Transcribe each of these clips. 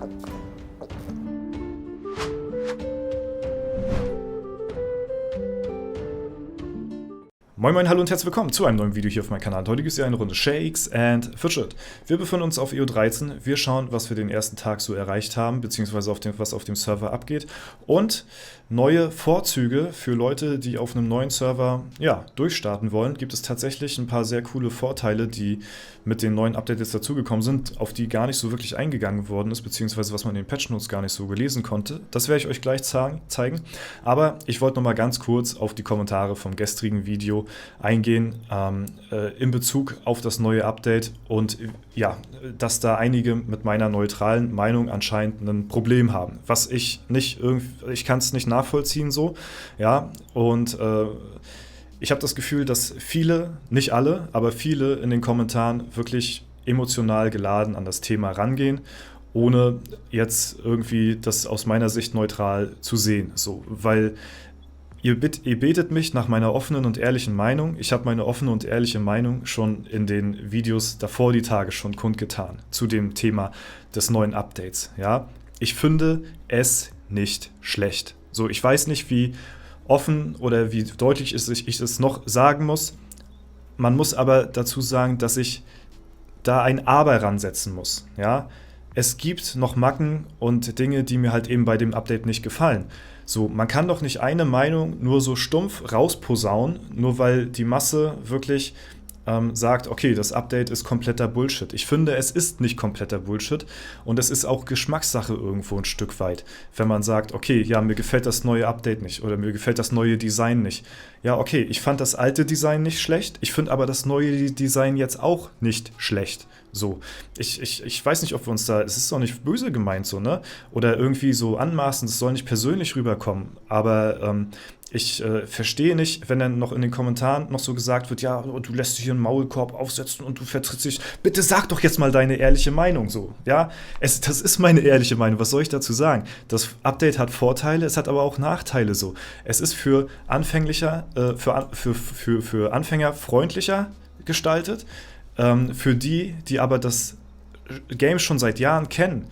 Moin Moin, hallo und herzlich willkommen zu einem neuen Video hier auf meinem Kanal. Heute gibt es ja eine Runde Shakes and Fidget. Wir befinden uns auf EO13, wir schauen, was wir den ersten Tag so erreicht haben, beziehungsweise was auf dem Server abgeht und neue Vorzüge für Leute, die auf einem neuen Server durchstarten wollen. Gibt es tatsächlich ein paar sehr coole Vorteile, die mit den neuen Updates jetzt dazugekommen sind, auf die gar nicht so wirklich eingegangen worden ist, beziehungsweise was man in den Patch Notes gar nicht so gelesen konnte. Das werde ich euch gleich zeigen, aber ich wollte noch mal ganz kurz auf die Kommentare vom gestrigen Video eingehen in Bezug auf das neue Update und dass da einige mit meiner neutralen Meinung anscheinend ein Problem haben, was ich kann es nicht nachvollziehen so, und ich habe das Gefühl, dass viele, nicht alle, aber viele in den Kommentaren wirklich emotional geladen an das Thema rangehen, ohne jetzt irgendwie das aus meiner Sicht neutral zu sehen, so, weil Ihr betet mich nach meiner offenen und ehrlichen Meinung. Ich habe meine offene und ehrliche Meinung schon in den Videos davor die Tage schon kundgetan zu dem Thema des neuen Updates. Ja? Ich finde es nicht schlecht. So, ich weiß nicht, wie offen oder wie deutlich ich es noch sagen muss. Man muss aber dazu sagen, dass ich da ein Aber ransetzen muss. Ja? Es gibt noch Macken und Dinge, die mir halt eben bei dem Update nicht gefallen. So, man kann doch nicht eine Meinung nur so stumpf rausposaunen, nur weil die Masse wirklich sagt, okay, das Update ist kompletter Bullshit. Ich finde, es ist nicht kompletter Bullshit und es ist auch Geschmackssache irgendwo ein Stück weit, wenn man sagt, okay, ja, mir gefällt das neue Update nicht oder mir gefällt das neue Design nicht. Ja, okay, ich fand das alte Design nicht schlecht, ich finde aber das neue Design jetzt auch nicht schlecht. So, ich weiß nicht, ob wir uns da, es ist doch nicht böse gemeint so, ne? Oder irgendwie so anmaßend, es soll nicht persönlich rüberkommen, aber ich verstehe nicht, wenn dann noch in den Kommentaren noch so gesagt wird, ja, du lässt dich hier einen Maulkorb aufsetzen und du vertrittst dich. Bitte sag doch jetzt mal deine ehrliche Meinung so, ja? Das ist meine ehrliche Meinung, was soll ich dazu sagen? Das Update hat Vorteile, es hat aber auch Nachteile so. Es ist für für Anfänger freundlicher gestaltet, für die aber das Game schon seit Jahren kennen,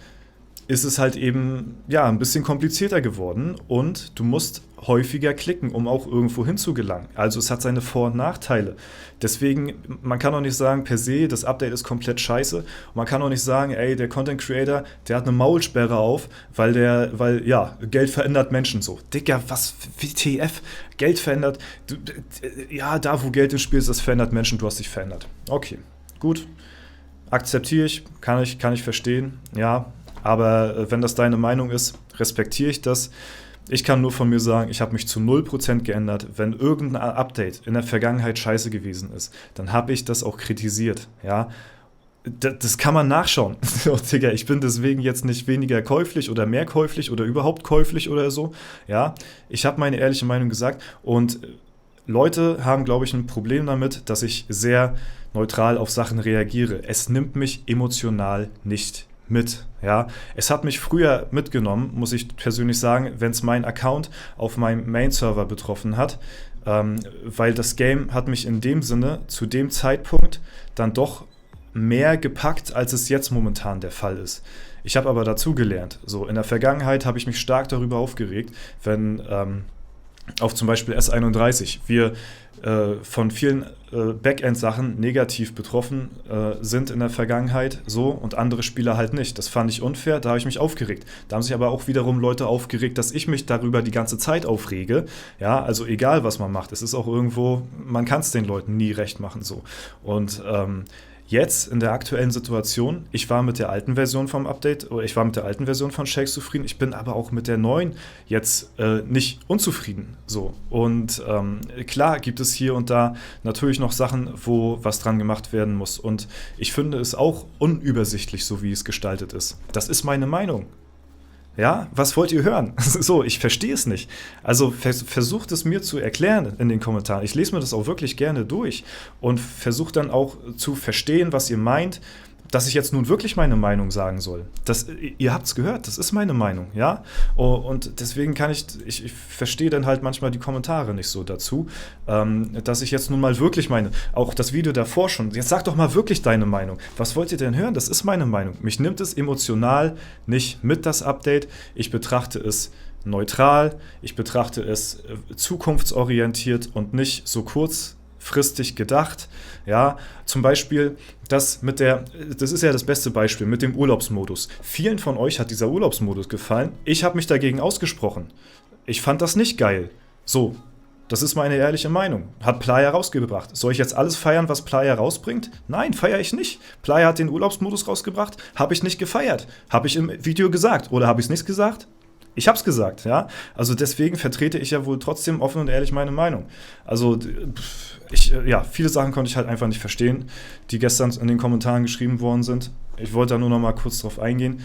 ist es halt eben ein bisschen komplizierter geworden und du musst häufiger klicken, um auch irgendwo hinzugelangen. Also es hat seine Vor- und Nachteile. Deswegen, man kann auch nicht sagen, per se, das Update ist komplett scheiße. Und man kann auch nicht sagen, ey, der Content Creator, der hat eine Maulsperre auf, weil Geld verändert Menschen so. Digga, was, WTF? Geld verändert, da wo Geld im Spiel ist, das verändert Menschen, du hast dich verändert. Okay, gut. Akzeptiere ich, kann ich verstehen, ja. Aber wenn das deine Meinung ist, respektiere ich das. Ich kann nur von mir sagen, ich habe mich zu 0% geändert. Wenn irgendein Update in der Vergangenheit scheiße gewesen ist, dann habe ich das auch kritisiert. Ja? Das kann man nachschauen. Digga, ich bin deswegen jetzt nicht weniger käuflich oder mehr käuflich oder überhaupt käuflich oder so. Ja? Ich habe meine ehrliche Meinung gesagt und Leute haben, glaube ich, ein Problem damit, dass ich sehr neutral auf Sachen reagiere. Es nimmt mich emotional nicht mit, ja. Es hat mich früher mitgenommen, muss ich persönlich sagen, wenn es meinen Account auf meinem Main-Server betroffen hat, weil das Game hat mich in dem Sinne zu dem Zeitpunkt dann doch mehr gepackt, als es jetzt momentan der Fall ist. Ich habe aber dazugelernt. So, in der Vergangenheit habe ich mich stark darüber aufgeregt, wenn auf zum Beispiel S31 wir von vielen Backend-Sachen negativ betroffen sind in der Vergangenheit so und andere Spieler halt nicht. Das fand ich unfair, da habe ich mich aufgeregt. Da haben sich aber auch wiederum Leute aufgeregt, dass ich mich darüber die ganze Zeit aufrege. Ja, also egal, was man macht. Es ist auch irgendwo, man kann es den Leuten nie recht machen so. Und jetzt in der aktuellen Situation, ich war mit der alten Version vom Update, oder ich war mit der alten Version von Shakes zufrieden, ich bin aber auch mit der neuen jetzt nicht unzufrieden. So. Und klar gibt es hier und da natürlich noch Sachen, wo was dran gemacht werden muss. Und ich finde es auch unübersichtlich, so wie es gestaltet ist. Das ist meine Meinung. Ja, was wollt ihr hören? So, ich verstehe es nicht. Also versucht es mir zu erklären in den Kommentaren. Ich lese mir das auch wirklich gerne durch und versuche dann auch zu verstehen, was ihr meint, dass ich jetzt nun wirklich meine Meinung sagen soll. Ihr habt es gehört, das ist meine Meinung, ja. Und deswegen ich verstehe dann halt manchmal die Kommentare nicht so dazu, dass ich jetzt nun mal wirklich auch das Video davor schon, jetzt sag doch mal wirklich deine Meinung. Was wollt ihr denn hören? Das ist meine Meinung. Mich nimmt es emotional nicht mit, das Update. Ich betrachte es neutral, ich betrachte es zukunftsorientiert und nicht so kurzfristig gedacht. Ja, zum Beispiel das ist ja das beste Beispiel mit dem Urlaubsmodus. Vielen von euch hat dieser Urlaubsmodus gefallen. Ich habe mich dagegen ausgesprochen. Ich fand das nicht geil. So, das ist meine ehrliche Meinung. Hat Playa rausgebracht. Soll ich jetzt alles feiern, was Playa rausbringt? Nein, feiere ich nicht. Playa hat den Urlaubsmodus rausgebracht. Habe ich nicht gefeiert. Habe ich im Video gesagt. Oder habe ich es nicht gesagt? Ich habe es gesagt, ja. Also deswegen vertrete ich ja wohl trotzdem offen und ehrlich meine Meinung. Also viele Sachen konnte ich halt einfach nicht verstehen, die gestern in den Kommentaren geschrieben worden sind. Ich wollte da nur noch mal kurz drauf eingehen,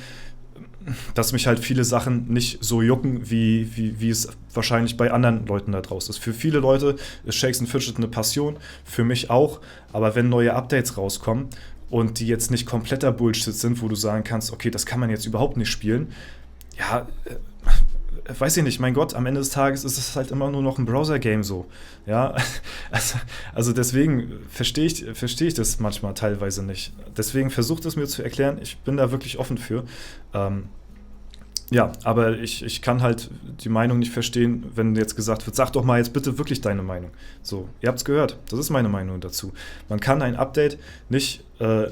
dass mich halt viele Sachen nicht so jucken, wie es wahrscheinlich bei anderen Leuten da draußen ist. Für viele Leute ist Shakes and Fidget eine Passion, für mich auch. Aber wenn neue Updates rauskommen und die jetzt nicht kompletter Bullshit sind, wo du sagen kannst, okay, das kann man jetzt überhaupt nicht spielen, ja, weiß ich nicht, mein Gott, am Ende des Tages ist es halt immer nur noch ein Browser-Game so. Ja, also deswegen verstehe ich das manchmal teilweise nicht. Deswegen versucht es mir zu erklären, ich bin da wirklich offen für. Ja, aber ich kann halt die Meinung nicht verstehen, wenn jetzt gesagt wird, sag doch mal jetzt bitte wirklich deine Meinung. So, ihr habt es gehört, das ist meine Meinung dazu. Man kann ein Update nicht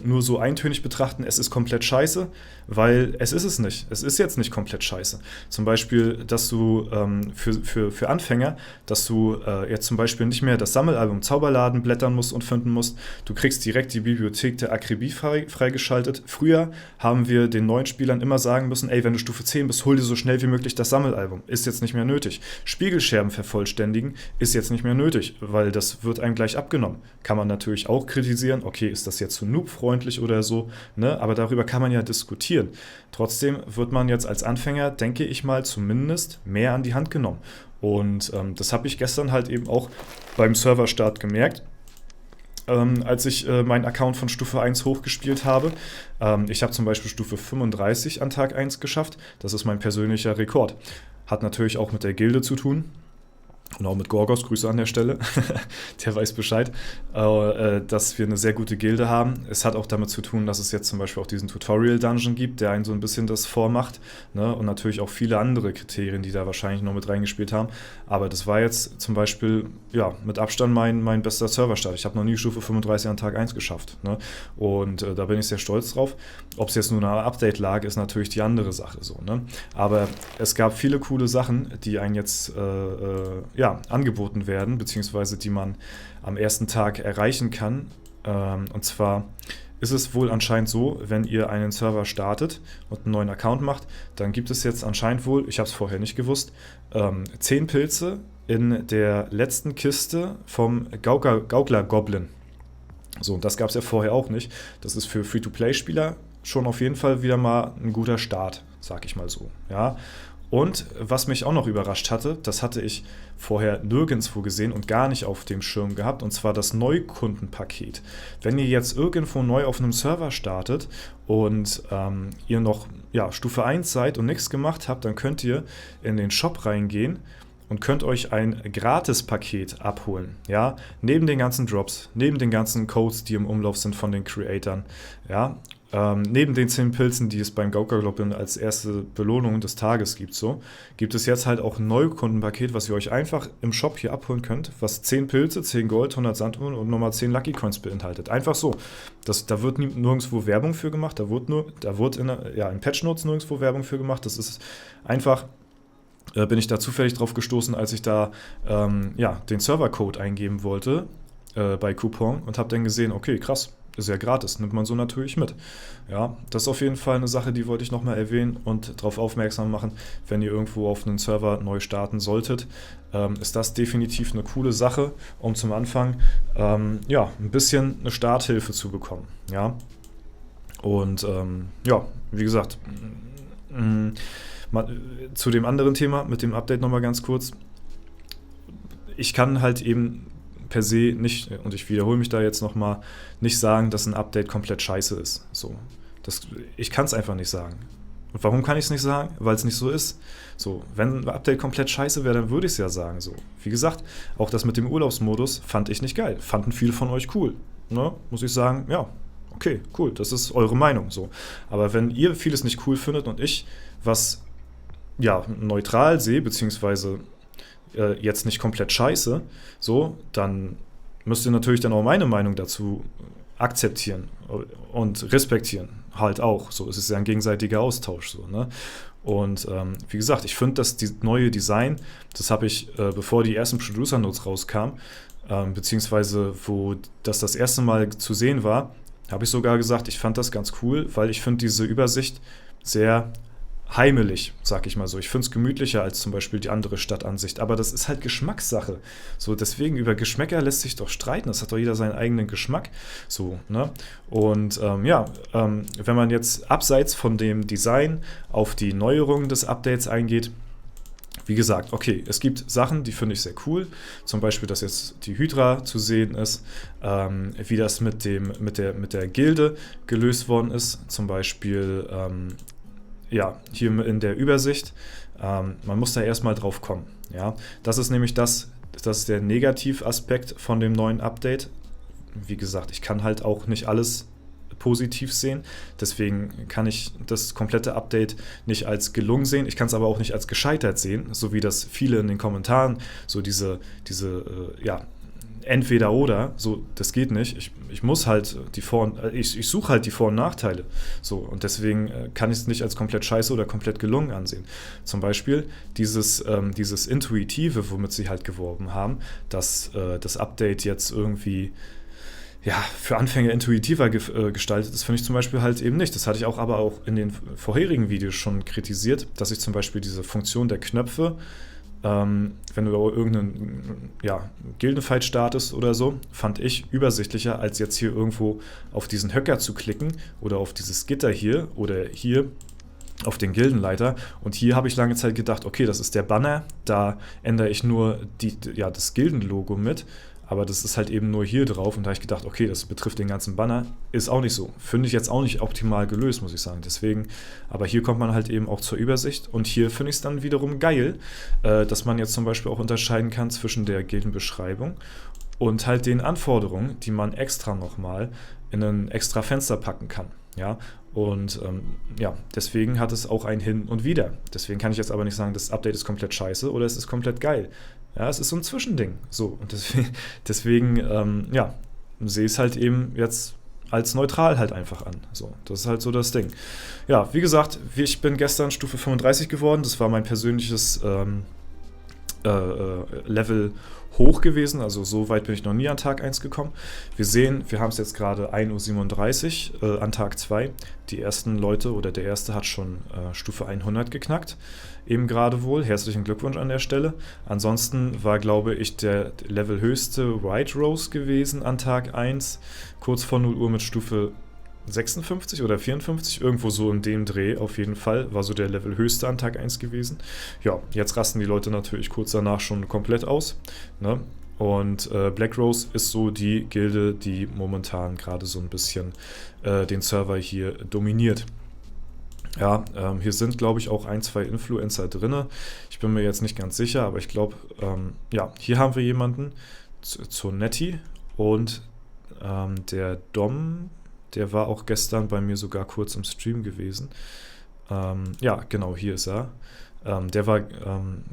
nur so eintönig betrachten, es ist komplett scheiße, weil es ist es nicht. Es ist jetzt nicht komplett scheiße. Zum Beispiel, dass du für Anfänger, dass du jetzt zum Beispiel nicht mehr das Sammelalbum Zauberladen blättern musst und finden musst. Du kriegst direkt die Bibliothek der Akribie freigeschaltet. Früher haben wir den neuen Spielern immer sagen müssen, ey, wenn du Stufe 10 bist, hol dir so schnell wie möglich das Sammelalbum. Ist jetzt nicht mehr nötig. Spiegelscherben vervollständigen ist jetzt nicht mehr nötig, weil das wird einem gleich abgenommen. Kann man natürlich auch kritisieren, okay, ist das jetzt zu noobfreundlich oder so, ne? Aber darüber kann man ja diskutieren. Trotzdem wird man jetzt als Anfänger, denke ich mal, zumindest mehr an die Hand genommen. Und das habe ich gestern halt eben auch beim Serverstart gemerkt, als ich meinen Account von Stufe 1 hochgespielt habe. Ich habe zum Beispiel Stufe 35 an Tag 1 geschafft. Das ist mein persönlicher Rekord. Hat natürlich auch mit der Gilde zu tun. Und auch mit Gorgos, Grüße an der Stelle, der weiß Bescheid, dass wir eine sehr gute Gilde haben. Es hat auch damit zu tun, dass es jetzt zum Beispiel auch diesen Tutorial-Dungeon gibt, der einen so ein bisschen das vormacht, ne? Und natürlich auch viele andere Kriterien, die da wahrscheinlich noch mit reingespielt haben. Aber das war jetzt zum Beispiel, ja, mit Abstand mein bester Serverstart. Ich habe noch nie Stufe 35 an Tag 1 geschafft, ne? Und da bin ich sehr stolz drauf. Ob es jetzt nur eine Update-Lage ist, natürlich die andere Sache so, ne? Aber es gab viele coole Sachen, die einen jetzt angeboten werden, beziehungsweise die man am ersten Tag erreichen kann. Und zwar ist es wohl anscheinend so, wenn ihr einen Server startet und einen neuen Account macht, dann gibt es jetzt anscheinend wohl, ich habe es vorher nicht gewusst, 10 Pilze in der letzten Kiste vom Gaukler-Goblin. So, und das gab es ja vorher auch nicht. Das ist für Free-to-Play-Spieler schon auf jeden Fall wieder mal ein guter Start, sag ich mal so, ja. Und was mich auch noch überrascht hatte, das hatte ich vorher nirgendwo gesehen und gar nicht auf dem Schirm gehabt, und zwar das Neukundenpaket. Wenn ihr jetzt irgendwo neu auf einem Server startet und ihr noch Stufe 1 seid und nichts gemacht habt, dann könnt ihr in den Shop reingehen und könnt euch ein Gratis-Paket abholen. Ja? Neben den ganzen Drops, neben den ganzen Codes, die im Umlauf sind von den Creatoren, ja? Neben den 10 Pilzen, die es beim Gaukler-Goblin als erste Belohnung des Tages gibt, gibt es jetzt halt auch ein Neukundenpaket, was ihr euch einfach im Shop hier abholen könnt, was 10 Pilze, 10 Gold, 100 Sandhuhn und nochmal 10 Lucky Coins beinhaltet. Einfach so. Da wird nirgendwo Werbung für gemacht, da wird in Patch Notes nirgendwo Werbung für gemacht. Das ist einfach, bin ich da zufällig drauf gestoßen, als ich da den Servercode eingeben wollte bei Coupon und habe dann gesehen, okay, krass. Ist ja gratis, nimmt man so natürlich mit. Ja, das ist auf jeden Fall eine Sache, die wollte ich nochmal erwähnen und darauf aufmerksam machen, wenn ihr irgendwo auf einen Server neu starten solltet, ist das definitiv eine coole Sache, um zum Anfang ein bisschen eine Starthilfe zu bekommen. Ja, und wie gesagt, zu dem anderen Thema mit dem Update nochmal ganz kurz. Ich kann halt eben per se nicht, und ich wiederhole mich da jetzt nochmal, nicht sagen, dass ein Update komplett scheiße ist. So, ich kann es einfach nicht sagen. Und warum kann ich es nicht sagen? Weil es nicht so ist. So, wenn ein Update komplett scheiße wäre, dann würde ich es ja sagen. So, wie gesagt, auch das mit dem Urlaubsmodus fand ich nicht geil. Fanden viele von euch cool. Ne? Muss ich sagen, ja, okay, cool, das ist eure Meinung. So. Aber wenn ihr vieles nicht cool findet und ich was ja, neutral sehe, beziehungsweise jetzt nicht komplett scheiße, so, dann müsst ihr natürlich dann auch meine Meinung dazu akzeptieren und respektieren. Halt auch. So, es ist ja ein gegenseitiger Austausch. So, ne? Und wie gesagt, ich finde, dass die neue Design, das habe ich, bevor die ersten Producer Notes rauskamen, beziehungsweise wo das erste Mal zu sehen war, habe ich sogar gesagt, ich fand das ganz cool, weil ich finde diese Übersicht sehr heimelig, sag ich mal so. Ich finde es gemütlicher als zum Beispiel die andere Stadtansicht. Aber das ist halt Geschmackssache. So, deswegen über Geschmäcker lässt sich doch streiten. Das hat doch jeder seinen eigenen Geschmack. So, ne? Und wenn man jetzt abseits von dem Design auf die Neuerungen des Updates eingeht, wie gesagt, okay, es gibt Sachen, die finde ich sehr cool. Zum Beispiel, dass jetzt die Hydra zu sehen ist, wie das mit der Gilde gelöst worden ist. Zum Beispiel hier in der Übersicht, man muss da erstmal drauf kommen. Ja? Das ist nämlich das ist der Negativaspekt von dem neuen Update. Wie gesagt, ich kann halt auch nicht alles positiv sehen, deswegen kann ich das komplette Update nicht als gelungen sehen, ich kann es aber auch nicht als gescheitert sehen, so wie das viele in den Kommentaren, so diese entweder oder, so, das geht nicht. Ich muss halt ich suche halt die Vor- und Nachteile. So, und deswegen kann ich es nicht als komplett scheiße oder komplett gelungen ansehen. Zum Beispiel dieses Intuitive, womit sie halt geworben haben, dass das Update jetzt irgendwie für Anfänger intuitiver gestaltet ist, finde ich zum Beispiel halt eben nicht. Das hatte ich aber auch in den vorherigen Videos schon kritisiert, dass ich zum Beispiel diese Funktion der Knöpfe, wenn du irgendeinen Gildenfight startest oder so, fand ich übersichtlicher, als jetzt hier irgendwo auf diesen Höcker zu klicken oder auf dieses Gitter hier oder hier auf den Gildenleiter. Und hier habe ich lange Zeit gedacht, okay, das ist der Banner, da ändere ich nur das Gildenlogo mit. Aber das ist halt eben nur hier drauf und da habe ich gedacht, okay, das betrifft den ganzen Banner, ist auch nicht so. Finde ich jetzt auch nicht optimal gelöst, muss ich sagen. Deswegen, aber hier kommt man halt eben auch zur Übersicht und hier finde ich es dann wiederum geil, dass man jetzt zum Beispiel auch unterscheiden kann zwischen der Gildenbeschreibung und halt den Anforderungen, die man extra nochmal in ein extra Fenster packen kann. Ja, und deswegen hat es auch ein Hin und Wider. Deswegen kann ich jetzt aber nicht sagen, das Update ist komplett scheiße oder es ist komplett geil. Ja, es ist so ein Zwischending. So, und deswegen sehe ich es halt eben jetzt als neutral halt einfach an. So, das ist halt so das Ding. Ja, wie gesagt, ich bin gestern Stufe 35 geworden. Das war mein persönliches Level hoch gewesen, also so weit bin ich noch nie an Tag 1 gekommen. Wir sehen, wir haben es jetzt gerade 1:37 Uhr an Tag 2. Die ersten Leute oder der erste hat schon Stufe 100 geknackt. Eben gerade wohl. Herzlichen Glückwunsch an der Stelle. Ansonsten war, glaube ich, der levelhöchste White Rose gewesen an Tag 1, kurz vor 0 Uhr mit Stufe 56 oder 54, irgendwo so in dem Dreh auf jeden Fall, war so der Levelhöchste an Tag 1 gewesen. Ja, jetzt rasten die Leute natürlich kurz danach schon komplett aus. Ne? Und Black Rose ist so die Gilde, die momentan gerade so ein bisschen den Server hier dominiert. Ja, hier sind, glaube ich, auch 1, 2 Influencer drin. Ich bin mir jetzt nicht ganz sicher, aber ich glaube, hier haben wir jemanden, zur Nettie und der Dom, der war auch gestern bei mir sogar kurz im Stream gewesen. Genau, hier ist er. Der war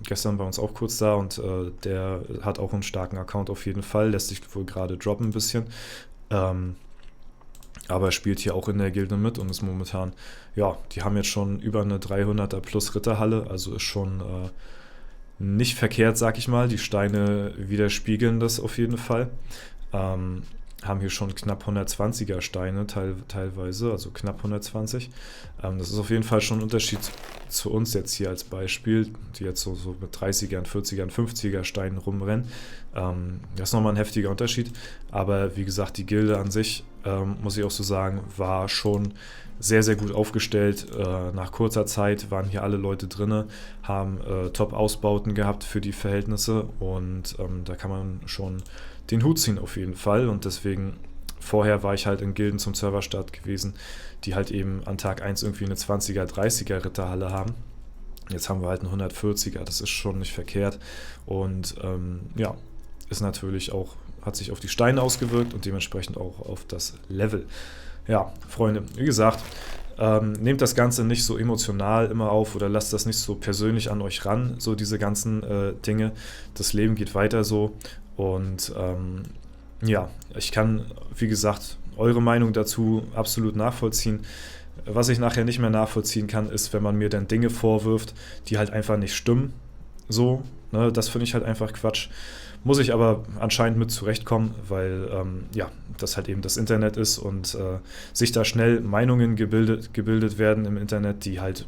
gestern bei uns auch kurz da und der hat auch einen starken Account auf jeden Fall, lässt sich wohl gerade droppen ein bisschen. Aber er spielt hier auch in der Gilde mit und ist momentan, die haben jetzt schon über eine 300er plus Ritterhalle, also ist schon nicht verkehrt, sag ich mal. Die Steine widerspiegeln das auf jeden Fall. Haben hier schon knapp 120er Steine teilweise, also knapp 120. Das ist auf jeden Fall schon ein Unterschied zu uns jetzt hier als Beispiel, die jetzt so mit 30ern, 40ern, 50er Steinen rumrennen. Das ist nochmal ein heftiger Unterschied. Aber wie gesagt, die Gilde an sich, muss ich auch so sagen, war schon sehr, sehr gut aufgestellt. Nach kurzer Zeit waren hier alle Leute drin, haben Top-Ausbauten gehabt für die Verhältnisse und da kann man schon den Hut ziehen auf jeden Fall. Und deswegen, vorher war ich halt in Gilden zum Serverstart gewesen, die halt eben an Tag 1 irgendwie eine 20er, 30er Ritterhalle haben. Jetzt haben wir halt einen 140er, das ist schon nicht verkehrt. Und ja, ist natürlich auch, hat sich auf die Steine ausgewirkt und dementsprechend auch auf das Level. Ja, Freunde, wie gesagt, nehmt das Ganze nicht so emotional immer auf oder lasst das nicht so persönlich an euch ran, so diese ganzen Dinge. Das Leben geht weiter so und ja, ich kann, wie gesagt, eure Meinung dazu absolut nachvollziehen. Was ich nachher nicht mehr nachvollziehen kann, ist, wenn man mir dann Dinge vorwirft, die halt einfach nicht stimmen. So, ne, das finde ich halt einfach Quatsch. Muss ich aber anscheinend mit zurechtkommen, weil ja, das halt eben das Internet ist und sich da schnell Meinungen gebildet werden im Internet, die halt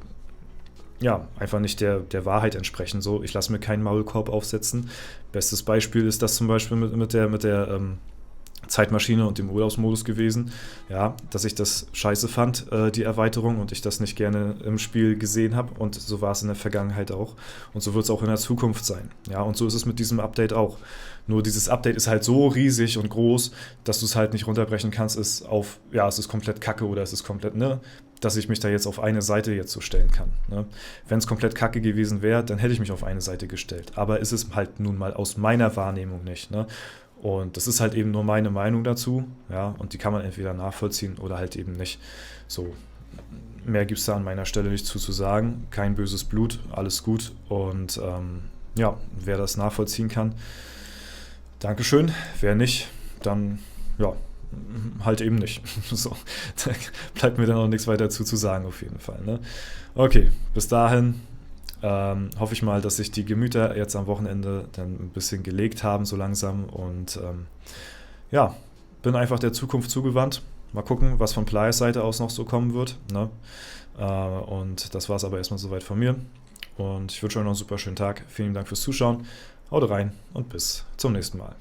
ja, einfach nicht der Wahrheit entsprechen. So, ich lasse mir keinen Maulkorb aufsetzen. Bestes Beispiel ist das zum Beispiel mit der Zeitmaschine und dem Urlaubsmodus gewesen. Ja, dass ich das scheiße fand, die Erweiterung, und ich das nicht gerne im Spiel gesehen habe. Und so war es in der Vergangenheit auch. Und so wird es auch in der Zukunft sein. Ja, und so ist es mit diesem Update auch. Nur dieses Update ist halt so riesig und groß, dass du es halt nicht runterbrechen kannst, ist auf, ja, es ist komplett kacke oder es ist komplett, ne, dass ich mich da jetzt auf eine Seite jetzt so stellen kann. Ne? Wenn es komplett kacke gewesen wäre, dann hätte ich mich auf eine Seite gestellt. Aber ist es halt nun mal aus meiner Wahrnehmung nicht. Ne? Und das ist halt eben nur meine Meinung dazu. Ja? Und die kann man entweder nachvollziehen oder halt eben nicht. So, mehr gibt es da an meiner Stelle nicht zu sagen. Kein böses Blut, alles gut. Und ja, wer das nachvollziehen kann, Dankeschön. Wer nicht, dann ja, halt eben nicht. So, da bleibt mir dann auch nichts weiter zu sagen auf jeden Fall. Ne? Okay, bis dahin hoffe ich mal, dass sich die Gemüter jetzt am Wochenende dann ein bisschen gelegt haben so langsam und ja, bin einfach der Zukunft zugewandt. Mal gucken, was von Players Seite aus noch so kommen wird. Ne? Und das war es aber erstmal soweit von mir. Und ich wünsche euch noch einen super schönen Tag. Vielen Dank fürs Zuschauen. Haut rein und bis zum nächsten Mal.